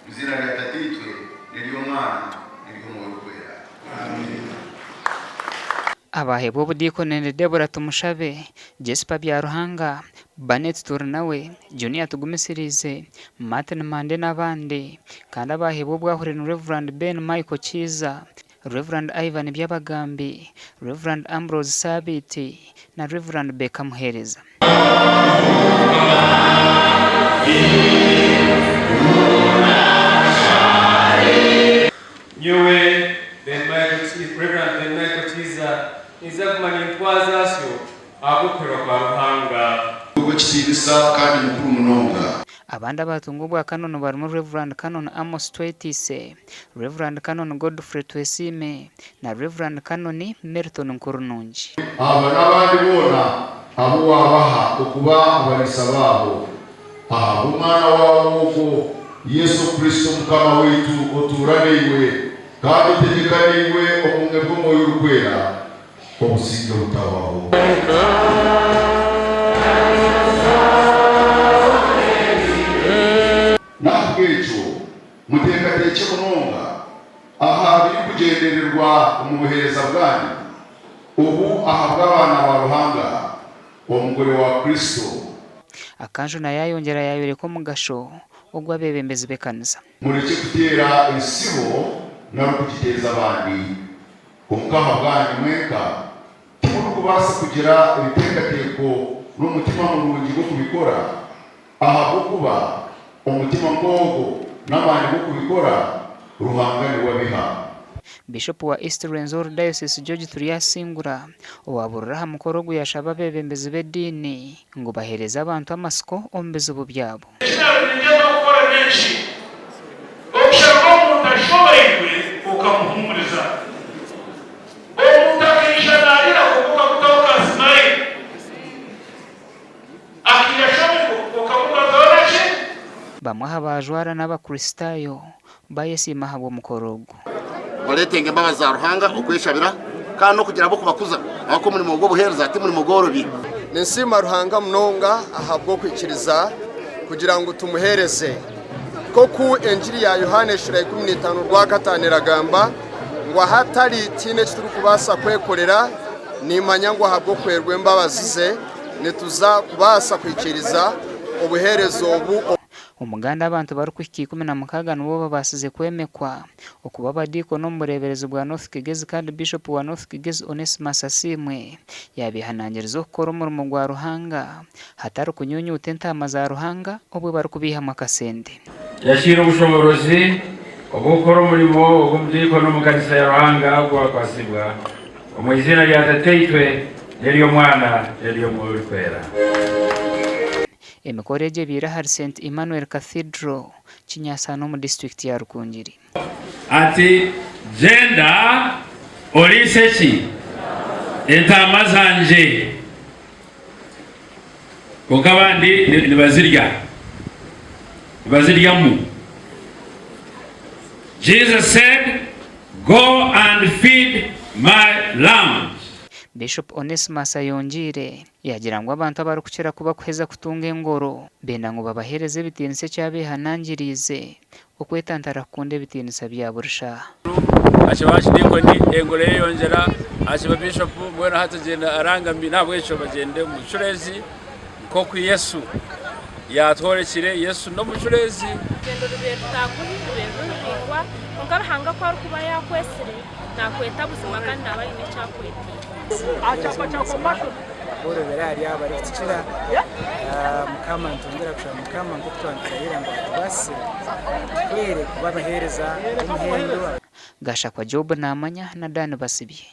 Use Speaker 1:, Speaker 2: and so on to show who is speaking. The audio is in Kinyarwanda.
Speaker 1: izina rya tatitwe n'iry'Umwana n'iry'Umwuka. Amen.
Speaker 2: Abahebo budikonene Debora Tumushabe, Jespa Byaruhanga, Banet Turnawe, Junior Tugumisirize, Martin Mande n'abandi, kandi abahebo bwahure na Reverend Ben Michael Kiza, Reverend Ivan Byabagambi, Reverend Ambrose Sabiti na Reverend Becca Muhereza.
Speaker 3: Nyewe Reverend Ben Michael Kiza iza kumanya intwaza syo agukorera kwa Ruhanga
Speaker 1: ubwo kisibisa kandi mukuru munonga.
Speaker 2: Abanda batungubwa Canon barimo Reverend Canon Amos Twetise, Reverend Canon Godfrey Twesime na Reverend Canon Merton Nkurunungi.
Speaker 1: Aba nabandi bona abo wabaha okuba abalisa babo. Umwana wawe uko Yesu Kristo mukama wetu oturaniwe kandi tegekaniwe omumwe bw'umwoyo urwera obusinge butabaho. Nakwecho mutekateke munonga aha biri kugendererwa umubuhereza bwanyu ubu ahabwa abana ba Ruhanga omugore wa Kristo.
Speaker 2: Akanjo na yayongera yayureko mugasho ogwa bebembezi bekanisa.
Speaker 1: Mureke kutera isibo na kugiteza abandi umukaha bwanyu mweka kimuru kubasa kugira ibitekateko n'umutima mulungi go kubikora aha kuba umutima mbogo n'abandi go kubikora Ruhanga ni wabiha.
Speaker 2: Bishop wa East Renzor Diocese George Turiyasingura owaburura mukorogo yashaba bebembezi bedini ngo bahereza abantu amasiko ombeze ububyabo. Bamwaha bajwara n'abakristayo bayesima habo mukorogo.
Speaker 4: Baletenge babaza Ruhanga okweshabira kandi no kugira abo kubakuza abako muri mugo buhereza ati muri mugorobi.
Speaker 5: Ninsima Ruhanga munonga ahabwo kwikiriza kugira ngo tumuhereze ko ku Injili ya Yohane 15 rwa kataniragamba ngo hatari tine kituru kubasa kwekorera nimanya ngo ahabwo kwerwe mbabazize nituza kubasa kwikiriza obuherezo obu.
Speaker 2: Umuganda abantu bari kwiki 16 nubo babasize kwemekwa okuba badiko no Bureeberezi bwa North Kigezi kandi Bishop wa North Kigezi Onesimus Asimwe yabihanangirizo gukora umurimo gwa Ruhanga hatari kunyunyuta intama za Ruhanga obwe bari kubiha makasende.
Speaker 3: Yashira ubushoborozi obukora umurimo ogumdiko no mukanisa ya Ruhanga gwa kwasibwa omwizina lya tateitwe neriyo mwana neriyo mwurikwera.
Speaker 2: Emikoreje bira hari St Emmanuel Cathedral Kinyasano mu district ya Rukungiri.
Speaker 3: Ati genda olisechi entama zanje kokabandi nibazirya mu. Jesus said, go and feed my lambs.
Speaker 2: Bishop Onesimus Ayongire yagira ngo abantu abari kukira kuba kuheza kutunga engoro benda ngo babahereze bitinise cyabihanangirize okwetantara kunde bitinisa bya burusha.
Speaker 3: Achabashi ndiko ni engoro yongera achiba Bishop mwena hatagenda arangambi ntabwo yecho bagende mu Bureeberezi ko ku Yesu yatworekire Yesu no mu Bureeberezi
Speaker 6: gendo rubetakuri rubekwa ongarahanga kwa kuba yakwesire nakweta buzima kandi nabari n'icyakweta.
Speaker 7: Bureeberezi yabari kicira mukama ntongera kushaka mukama ngo twandikira ngo basi kwere kubahereza umuhendo.
Speaker 2: Gasha kwa Job namanya na Dan Basibye.